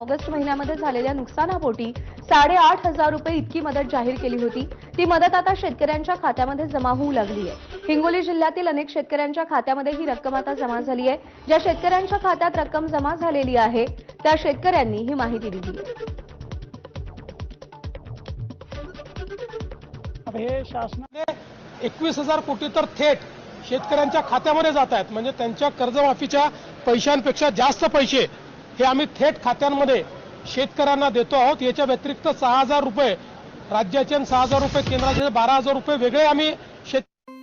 August महिन्यामध्ये झालेल्या नुकसानापोटी 8,500 रुपये इतकी मदत जाहीर केली होती। ती मदत आता शेतकऱ्यांच्या खात्यामध्ये जमा होऊ लागली आहे। हिंगोली जिल्ह्यातील अनेक शेतकऱ्यांच्या खात्यामध्ये ही रक्कम आता जमा झाली आहे। ज्या शेतकऱ्यांच्या खात्यात रक्कम जमा झालेली आहे त्या शेतकऱ्यांनी ही माहिती दिली आहे। हे शासनाने 21,000 कोटी तर थेट शेतकऱ्यांच्या खात्यामध्ये जात आहेत। म्हणजे त्यांच्या कर्जमाफीच्या पैशांपेक्षा जास्त पैसे हे आम्ही थेट खात्यांमध्ये शेतकऱ्यांना देतो आहोत। याच्या व्यतिरिक्त 6,000 रुपये राज्याचे आणि 6,000 रुपये केंद्राचे 12,000 रुपये वेगळे आम्ही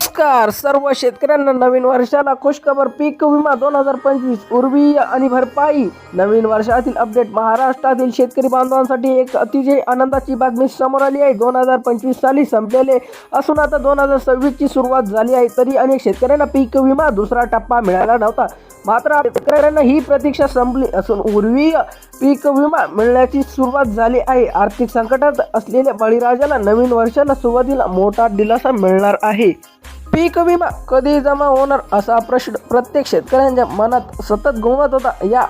नमस्कार सर्व शेतकऱ्यांना नवीन वर्षाला खुशखबर। पीक विमा 2025 उर्वी आणि भरपाई नवीन वर्षातील अपडेट महाराष्ट्रातील शेतकरी बांधवांसाठी एक अतिशय आनंदाची बातमी समोर आली आहे। 2025 साली संपलेले असून आता 2026 ची सुरुवात झाली आहे, तरी अनेक शेतकऱ्यांना पीक विमा दुसरा टप्पा मिळाला नव्हता। मात्र शेतकऱ्यांना ही प्रतीक्षा संपली असून उर्वी पीक विमा मिळण्याची सुरुवात झाली आहे। आर्थिक संकटात असलेल्या बळीराजाला नवीन वर्षाला सुरुवातीला मोठा दिलासा मिळणार आहे। पीक विमा कधी जमा होणार असा प्रश्न प्रत्येक शेतकऱ्यांच्या मनात सतत घुमत होता। या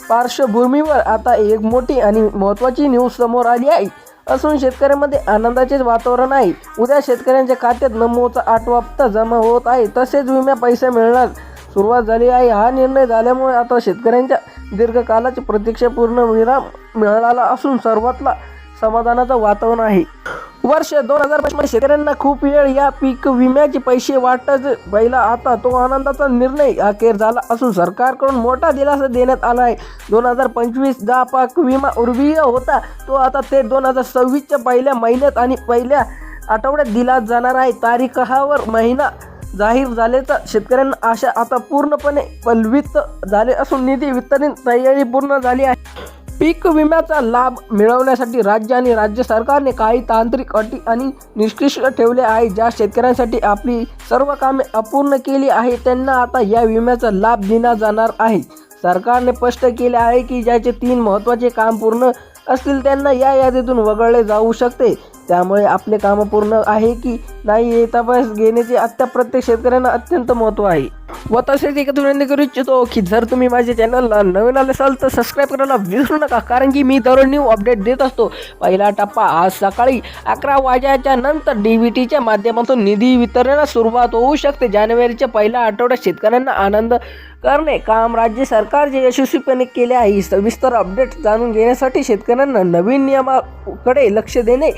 पार्श्वभूमीवर आता एक मोठी आणि महत्त्वाची न्यूज समोर आली आहे असून शेतकऱ्यांमध्ये आनंदाचे वातावरण आहे। उद्या शेतकऱ्यांच्या खात्यात नमोचा 8वा हप्ता जमा होत आहे, तसेच विमा पैसे मिळणार सुरुवात झाली आहे। हा निर्णय झाल्यामुळे आता शेतकऱ्यांच्या दीर्घकालाची प्रतीक्षा पूर्ण विराम मिळाला असून सर्वातला समाधानाचं वातावरण आहे। वर्ष 2025 मध्ये शेतकऱ्यांना खूप वेळ या पीक विम्याचे पैसे वाटत पहिला आता तो आनंदाचा निर्णय अखेर झाला असून सरकारकडून मोठा दिलासा देण्यात आला आहे। 2025 जा पीक विमा उर्वीय होता तो आता ते 2026 च्या पहिल्या महिन्यात आणि पहिल्या आठवड्यात दिला जाणार आहे। तारीखावर महिना जाहीर झाल्याचा शेतकऱ्यांना आशा आता पूर्णपणे पलवित झाले असून निधी वितरण तयारी पूर्ण झाली आहे। पीक विम्याचा लाभ मिळवण्यासाठी राज्य आणि राज्य सरकारने काही तांत्रिक अटी आणि निष्कर्ष ठेवले आहे। ज्या शेतकऱ्यांसाठी आपली सर्व कामे अपूर्ण केली आहे त्यांना आता या विम्याचा लाभ दिला जाणार आहे। सरकारने स्पष्ट केले आहे की ज्याचे 3 महत्त्वाचे काम पूर्ण असतील त्यांना या यादीतून वगळले जाऊ शकते। त्यामुळे आपले काम पूर्ण आहे की नाही हे तपास घेण्याचे आता प्रत्येक शेतकऱ्यांना अत्यंत महत्त्व आहे। व तसेच एक विनंती करू इच्छितो की जर तुम्ही माझ्या चॅनलला नवीन आले असाल तर सबस्क्राईब करायला विसरू नका, कारण की मी दररोज न्यू अपडेट देत असतो। पहिला टप्पा आज सकाळी 11 वाजल्याच्या नंतर DBTच्या माध्यमातून निधी वितरणास सुरुवात होऊ शकते। जानेवारीच्या पहिल्या आठवड्यात शेतकऱ्यांना आनंद करणे काम राज्य सरकारने यशस्वीपणे केले आहे। सविस्तर अपडेट जाणून घेण्यासाठी शेतकऱ्यांना नवीन नियमाकडे लक्ष देणे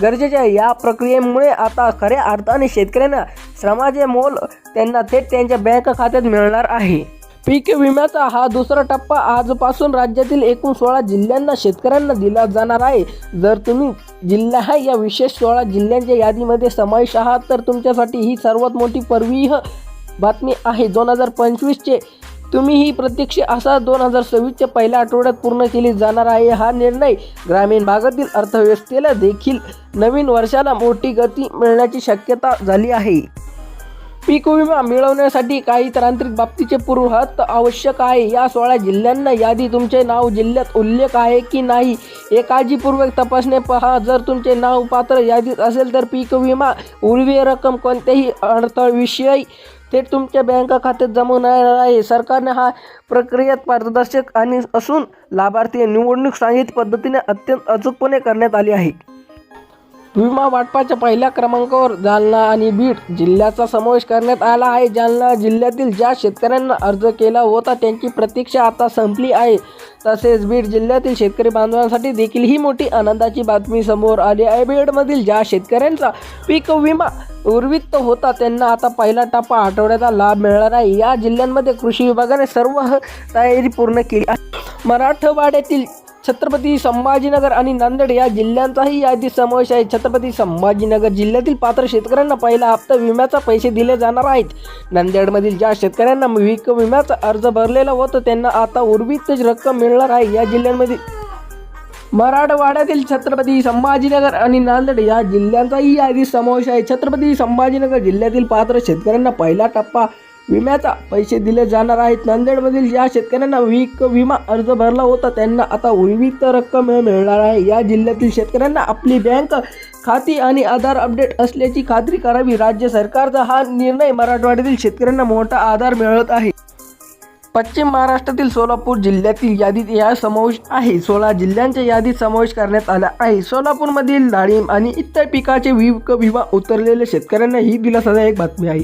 गरजेचे आहे। या प्रक्रियेमुळे आता खऱ्या अर्थाने शेतकऱ्यांना श्रमाचे मोल त्यांना थेट त्यांच्या बँक खात्यात मिळणार आहे। पीक विम्याचा हा दुसरा टप्पा आजपासून राज्यातील एकूण 16 जिल्ह्यांना शेतकऱ्यांना दिला जाणार आहे। जर तुम्ही जिल्हा या विशेष 16 जिल्ह्यांच्या यादीमध्ये समावेश आहात तर तुमच्यासाठी ही सर्वात मोठी पर्वीय बातमी आहे। 2025 चे तुम्ही ही प्रतीक्षा असा 2026 च्या पहिल्या आठवड्यात पूर्ण केली जाणार आहे। हा निर्णय ग्रामीण भागातील अर्थव्यवस्थेला देखील नवीन वर्षाला मोठी गती मिळण्याची शक्यता झाली आहे। पीक विमा मिळवण्यासाठी काही तांत्रिक बाबतीचे पूर्वहत आवश्यक आहे। या 16 जिल्ह्यांना यादी तुमचे नाव जिल्ह्यात उल्लेख आहे की नाही हे काळजीपूर्वक तपासणे पहा। जर तुमचे नाव पात्र यादीत असेल तर पीक विमा उर्वरित रक्कम कोणत्याही अडथळ्याविषयी थेट तुमच्या बँक खात्यात जमवणार आहे। सरकारने हा प्रक्रियेत पारदर्शक आणि असून लाभार्थी निवडणूक सांगितल्या पद्धतीने अत्यंत अचूकपणे करण्यात आली आहे। विमा वाटपाच्या पहिल्या क्रमांकावर जालना आणि बीड जिल्ह्याचा समावेश करण्यात आला आहे। जालना जिल्ह्यातील ज्या शेतकऱ्यांना अर्ज केला होता त्यांची प्रतीक्षा आता संपली आहे। तसेच बीड जिल्ह्यातील शेतकरी बांधवांसाठी देखील ही मोठी आनंदाची बातमी समोर आली आहे। बीडमधील ज्या शेतकऱ्यांचा पीक विमा उर्वरित होता त्यांना आता पहिला टप्पा आठवड्याचा लाभ मिळणार आहे। या जिल्ह्यांमध्ये कृषी विभागाने सर्व तयारी पूर्ण केली आहे। मराठवाड्यातील छत्रपती संभाजीनगर आणि नांदेड या जिल्ह्यांचाही यादी समावेश आहे। छत्रपती संभाजीनगर जिल्ह्यातील पात्र शेतकऱ्यांना पहिला हप्ता विम्याचा पैसे दिले जाणार आहेत। नांदेडमधील ज्या शेतकऱ्यांना पीक विम्याचा अर्ज भरलेला होता त्यांना आता उर्वरित रक्कम मिळणार आहे। या जिल्ह्यांमध्ये मराठवाड्यातील छत्रपती संभाजीनगर आणि नांदेड या जिल्ह्यांचाही यादी समावेश आहे। छत्रपती संभाजीनगर जिल्ह्यातील पात्र शेतकऱ्यांना पहिला टप्पा विम्याचा पैसे दिले जाणार आहेत। नांदेडमधील ज्या शेतकऱ्यांना पीक विमा अर्ज भरला होता त्यांना आता उर्वरित रक्कम मिळणार आहे। या जिल्ह्यातील शेतकऱ्यांना आपली बँक खाती आणि आधार अपडेट असल्याची खात्री करावी। राज्य सरकारचा हा निर्णय मराठवाड्यातील शेतकऱ्यांना मोठा आधार मिळत आहे। पश्चिम महाराष्ट्रातील सोलापूर जिल्ह्यातील यादीत या समावेश आहे. 16 जिल्ह्यांच्या यादीत समावेश करण्यात आला आहे. सोलापूरमधील डाळिंब आणि इतर पिकाचे विमा उतरलेल्या शेतकऱ्यांना ही दिलासादायक बातमी आहे.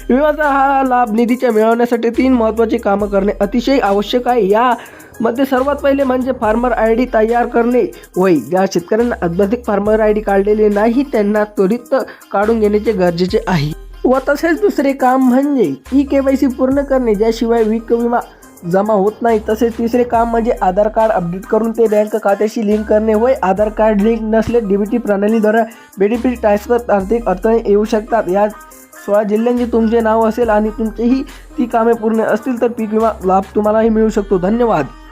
विम्याचा हा लाभ निधीच्या मिळवण्यासाठी 3 महत्त्वाची कामं करणे अतिशय आवश्यक आहे. यामध्ये सर्वात पहिले म्हणजे फार्मर ID तयार करणे होय. ज्या शेतकऱ्यांना अद्याप फार्मर ID काढलेले नाही त्यांना त्वरित काढून घेण्याचे गरजेचे आहे. व तसेच दुसरे काम म्हणजे KYC पूर्ण करणे, ज्याशिवाय पीक विमा जमा होत नाही. तसेच तिसरे काम म्हणजे आधार कार्ड अपडेट करून ते बँक खात्याशी लिंक करणे होय. आधार कार्ड लिंक नसले DBT प्रणालीद्वारे बेनिफिट ट्रान्सफर आर्थिक अडचणी येऊ शकतात. या 16 जिल्ह्यांचे तुमचे नाव असेल आणि तुमचेही ती कामे पूर्ण असतील तर पीक विमा लाभ तुम्हालाही मिळू शकतो. धन्यवाद.